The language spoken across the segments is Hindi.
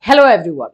Hello everyone.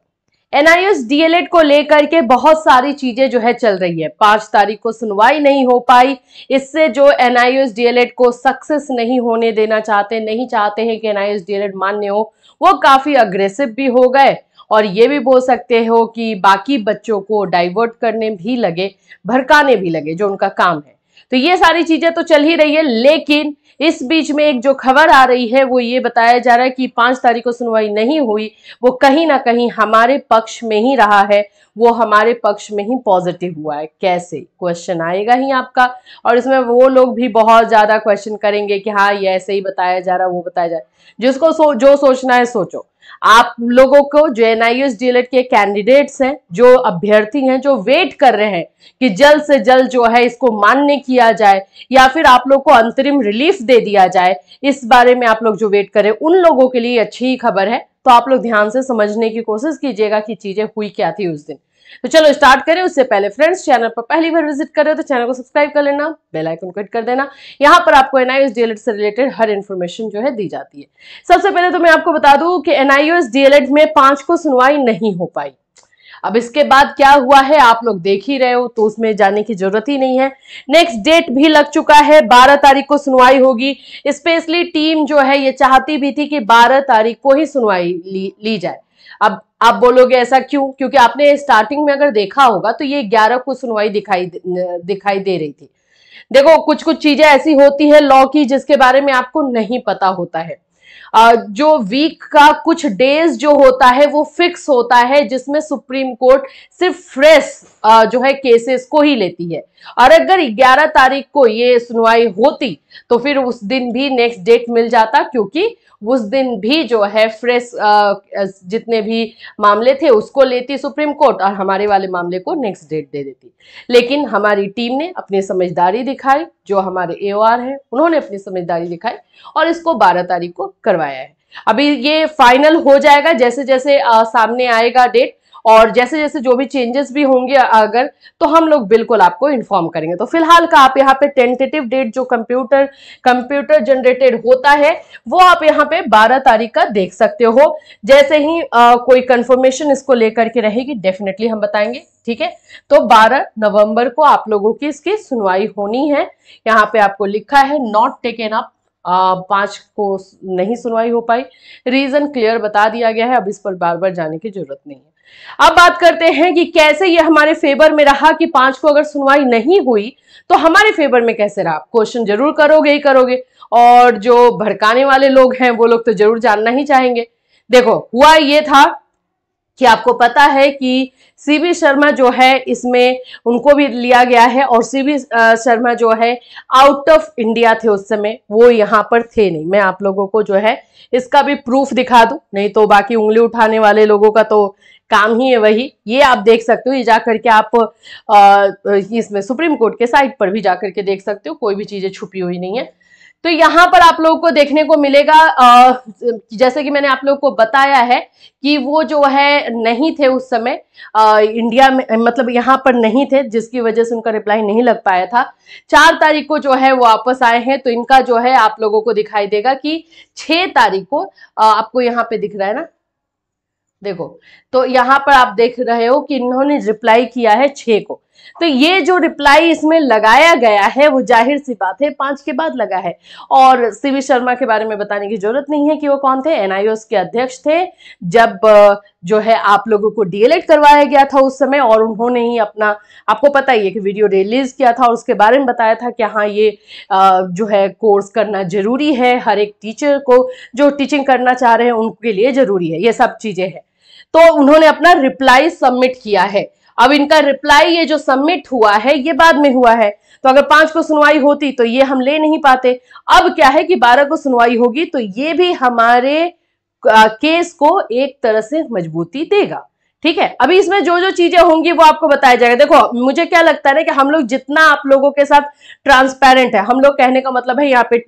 एनआईओएस डीएलएड को लेकर के बहुत सारी चीजें जो है चल रही है। 5 तारीख को सुनवाई नहीं हो पाई, इससे जो एनआईओएस डीएलएड को सक्सेस नहीं होने देना चाहते, नहीं चाहते हैं कि एनआईओएस डीएलएड मान्य हो, वो काफी अग्रेसिव भी हो गए और ये भी बोल सकते हो कि बाकी बच्चों को डाइवर्ट करने भी लगे, भड़काने भी लगे, जो उनका काम है। तो ये सारी चीजें तो चल ही रही है, लेकिन इस बीच में एक जो खबर आ रही है वो ये बताया जा रहा है कि 5 तारीख को सुनवाई नहीं हुई, वो कहीं ना कहीं हमारे पक्ष में ही रहा है, वो हमारे पक्ष में ही पॉजिटिव हुआ है। कैसे, क्वेश्चन आएगा ही आपका, और इसमें वो लोग भी बहुत ज्यादा क्वेश्चन करेंगे कि हाँ ये ऐसे ही बताया जा रहा, वो बताया जा रहा। जिसको जो सोचना है सोचो। आप लोगों को जो एनआईओएस डीएलएड के कैंडिडेट्स हैं, जो अभ्यर्थी हैं, जो वेट कर रहे हैं कि जल्द से जल्द जो है इसको मान्य किया जाए या फिर आप लोग को अंतरिम रिलीफ दे दिया जाए, इस बारे में आप लोग जो वेट करें, उन लोगों के लिए अच्छी ही खबर है। तो आप लोग ध्यान से समझने की कोशिश कीजिएगा कि चीजें हुई क्या थी उस दिन। तो चलो स्टार्ट करें। उससे पहले फ्रेंड्स, चैनल पर पहली बार विजिट कर रहे हो तो चैनल को सब्सक्राइब कर लेना, बेल आइकन को हिट कर देना। यहाँ पर आपको एनआईओएस डीएलएड से रिलेटेड हर इन्फॉर्मेशन जो है दी जाती है। सबसे पहले तो मैं आपको बता दूं कि एनआईओएस डीएलएड में 5 को सुनवाई नहीं हो पाई। अब इसके बाद क्या हुआ है आप लोग देख ही रहे हो, तो उसमें जाने की जरूरत ही नहीं है। नेक्स्ट डेट भी लग चुका है, 12 तारीख को सुनवाई होगी। स्पेशली टीम जो है ये चाहती भी थी कि 12 तारीख को ही सुनवाई ली जाए। अब आप बोलोगे ऐसा क्यों? क्योंकि आपने स्टार्टिंग में अगर देखा होगा तो ये 11 को सुनवाई दिखाई दे रही थी। देखो, कुछ कुछ चीजें ऐसी होती है लॉ की जिसके बारे में आपको नहीं पता होता है। जो वीक का कुछ डेज जो होता है वो फिक्स होता है, जिसमें सुप्रीम कोर्ट सिर्फ फ्रेश जो है केसेस को ही लेती है। और अगर 11 तारीख को ये सुनवाई होती तो फिर उस दिन भी नेक्स्ट डेट मिल जाता, क्योंकि उस दिन भी जो है फ्रेश जितने भी मामले थे उसको लेती सुप्रीम कोर्ट और हमारे वाले मामले को नेक्स्ट डेट दे देती। लेकिन हमारी टीम ने अपनी समझदारी दिखाई, जो हमारे एओआर है उन्होंने अपनी समझदारी दिखाई और इसको 12 तारीख को करवाया है। अभी ये फाइनल हो जाएगा जैसे जैसे सामने आएगा डेट, और जैसे जैसे जो भी चेंजेस भी होंगे अगर, तो हम लोग बिल्कुल आपको इन्फॉर्म करेंगे। तो फिलहाल का आप यहाँ पे टेंटेटिव डेट जो कंप्यूटर जनरेटेड होता है वो आप यहाँ पे 12 तारीख का देख सकते हो। जैसे ही कोई कंफर्मेशन इसको लेकर के रहेगी डेफिनेटली हम बताएंगे, ठीक है। तो 12 नवंबर को आप लोगों की इसकी सुनवाई होनी है। यहाँ पे आपको लिखा है नॉट टेकन अप, 5 को नहीं सुनवाई हो पाई, रीजन क्लियर बता दिया गया है, अब इस पर बार बार जाने की जरूरत नहीं है। अब बात करते हैं कि कैसे ये हमारे फेवर में रहा कि 5 को अगर सुनवाई नहीं हुई तो हमारे फेवर में कैसे रहा। क्वेश्चन जरूर करोगे ही करोगे, और जो भड़काने वाले लोग हैं वो लोग तो जरूर जानना ही चाहेंगे। देखो, हुआ ये था कि आपको पता है कि सीबी शर्मा जो है इसमें उनको भी लिया गया है, और सीबी शर्मा जो है आउट ऑफ इंडिया थे उस समय, वो यहाँ पर थे नहीं। मैं आप लोगों को जो है इसका भी प्रूफ दिखा दूं, नहीं तो बाकी उंगली उठाने वाले लोगों का तो काम ही है वही। ये आप देख सकते हो, ये जाकर के आप इसमें सुप्रीम कोर्ट के साइट पर भी जाकर के देख सकते हो, कोई भी चीजें छुपी हुई नहीं है। तो यहाँ पर आप लोगों को देखने को मिलेगा, जैसे कि मैंने आप लोगों को बताया है कि वो जो है नहीं थे उस समय इंडिया में, मतलब यहाँ पर नहीं थे, जिसकी वजह से उनका रिप्लाई नहीं लग पाया था। 4 तारीख को जो है वो वापस आए हैं, तो इनका जो है आप लोगों को दिखाई देगा कि 6 तारीख को आपको यहाँ पे दिख रहा है ना, देखो, तो यहाँ पर आप देख रहे हो कि इन्होंने रिप्लाई किया है 6 को। तो ये जो रिप्लाई इसमें लगाया गया है वो जाहिर सी बात है 5 के बाद लगा है। और सीबी शर्मा के बारे में बताने की जरूरत नहीं है कि वो कौन थे, एनआईओएस के अध्यक्ष थे जब जो है आप लोगों को डीएलएड करवाया गया था उस समय, और उन्होंने ही अपना, आपको पता ही है कि वीडियो रिलीज किया था और उसके बारे में बताया था कि हाँ ये जो है कोर्स करना जरूरी है, हर एक टीचर को जो टीचिंग करना चाह रहे हैं उनके लिए जरूरी है, ये सब चीजें हैं। तो उन्होंने अपना रिप्लाई सबमिट किया है। अब इनका रिप्लाई ये जो सबमिट हुआ है ये बाद में हुआ है, तो अगर 5 को सुनवाई होती तो ये हम ले नहीं पाते। अब क्या है कि 12 को सुनवाई होगी, तो ये भी हमारे केस को एक तरह से मजबूती देगा, ठीक है। अभी इसमें जो जो चीजें होंगी वो आपको बताया जाएगा। देखो, मुझे क्या लगता है कि हम लोग जितना आप लोगों के साथ ट्रांसपेरेंट है, हम लोग कहने का मतलब है यहाँ पे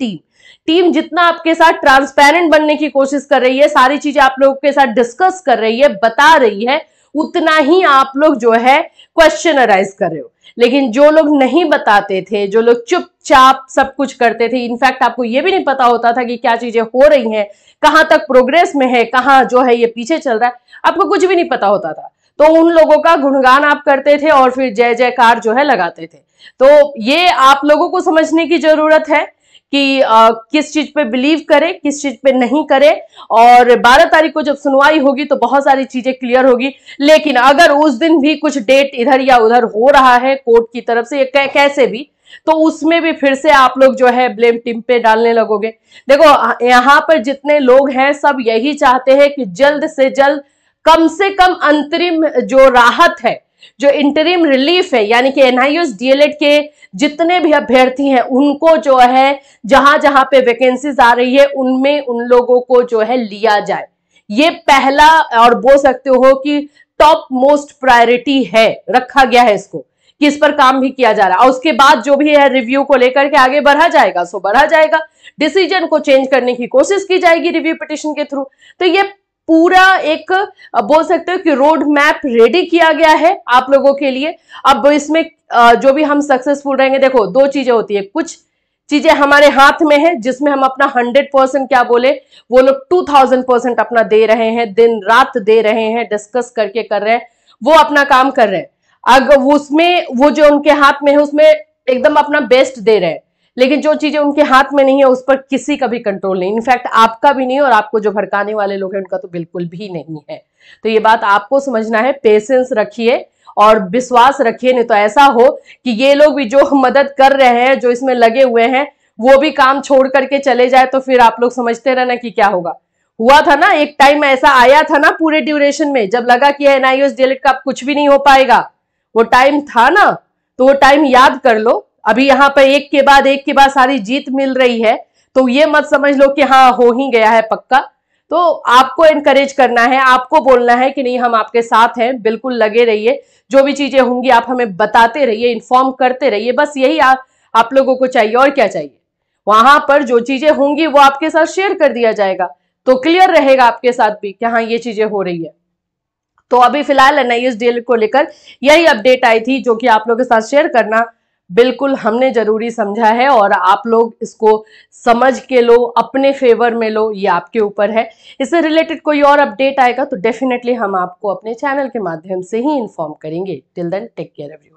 टीम जितना आपके साथ ट्रांसपेरेंट बनने की कोशिश कर रही है, सारी चीजें आप लोगों के साथ डिस्कस कर रही है, बता रही है, उतना ही आप लोग जो है क्वेश्चन अराइज कर रहे हो। लेकिन जो लोग नहीं बताते थे, जो लोग चुपचाप सब कुछ करते थे, इनफैक्ट आपको ये भी नहीं पता होता था कि क्या चीजें हो रही हैं, कहां तक प्रोग्रेस में है, कहां जो है ये पीछे चल रहा है, आपको कुछ भी नहीं पता होता था। तो उन लोगों का गुणगान आप करते थे और फिर जय जयकार जो है लगाते थे। तो ये आप लोगों को समझने की जरूरत है कि किस चीज पे बिलीव करे, किस चीज पे नहीं करे। और 12 तारीख को जब सुनवाई होगी तो बहुत सारी चीजें क्लियर होगी। लेकिन अगर उस दिन भी कुछ डेट इधर या उधर हो रहा है कोर्ट की तरफ से कैसे भी, तो उसमें भी फिर से आप लोग जो है ब्लेम टीम पे डालने लगोगे। देखो यहाँ पर जितने लोग हैं सब यही चाहते हैं कि जल्द से जल्द कम से कम अंतरिम जो राहत है, जो इंटरिम रिलीफ है, यानी कि एनआईयूएस डीएलएड के जितने भी अभ्यर्थी हैं उनको जो है जहां जहां पे वैकेंसीज आ रही है उनमें उन लोगों को जो है लिया जाए। ये पहला और बोल सकते हो कि टॉप मोस्ट प्रायोरिटी है, रखा गया है इसको कि इस पर काम भी किया जा रहा है। और उसके बाद जो भी है रिव्यू को लेकर के आगे बढ़ा जाएगा, सो बढ़ा जाएगा, डिसीजन को चेंज करने की कोशिश की जाएगी रिव्यू पिटिशन के थ्रू। तो ये पूरा एक बोल सकते हो कि रोड मैप रेडी किया गया है आप लोगों के लिए। अब इसमें जो भी हम सक्सेसफुल रहेंगे, देखो दो चीजें होती है, कुछ चीजें हमारे हाथ में है जिसमें हम अपना 100% क्या बोले, वो लोग 2000% अपना दे रहे हैं, दिन रात दे रहे हैं, डिस्कस करके कर रहे हैं, वो अपना काम कर रहे हैं। अगर उसमें वो जो उनके हाथ में है उसमें एकदम अपना बेस्ट दे रहे हैं, लेकिन जो चीजें उनके हाथ में नहीं है उस पर किसी का भी कंट्रोल नहीं, इनफैक्ट आपका भी नहीं और आपको जो भड़काने वाले लोग हैं उनका तो बिल्कुल भी नहीं है। तो ये बात आपको समझना है, पेशेंस रखिए और विश्वास रखिए, नहीं तो ऐसा हो कि ये लोग भी जो मदद कर रहे हैं, जो इसमें लगे हुए हैं, वो भी काम छोड़ करके चले जाए तो फिर आप लोग समझते रहना कि क्या होगा। हुआ था ना एक टाइम, ऐसा आया था ना पूरे ड्यूरेशन में, जब लगा कि एनआईयूएस डीएलएड का कुछ भी नहीं हो पाएगा, वो टाइम था ना, तो वो टाइम याद कर लो। अभी यहाँ पर एक के बाद सारी जीत मिल रही है, तो ये मत समझ लो कि हाँ हो ही गया है पक्का। तो आपको एनकरेज करना है, आपको बोलना है कि नहीं हम आपके साथ हैं, बिल्कुल लगे रहिए, जो भी चीजें होंगी आप हमें बताते रहिए, इन्फॉर्म करते रहिए, बस यही आप लोगों को चाहिए। और क्या चाहिए, वहां पर जो चीजें होंगी वो आपके साथ शेयर कर दिया जाएगा, तो क्लियर रहेगा आपके साथ भी कि हाँ ये चीजें हो रही है। तो अभी फिलहाल एनआईयूएस डीएलएड को लेकर यही अपडेट आई थी जो कि आप लोगों के साथ शेयर करना बिल्कुल हमने जरूरी समझा है, और आप लोग इसको समझ के लो, अपने फेवर में लो, ये आपके ऊपर है। इससे रिलेटेड कोई और अपडेट आएगा तो डेफिनेटली हम आपको अपने चैनल के माध्यम से ही इन्फॉर्म करेंगे। Till then take care everyone.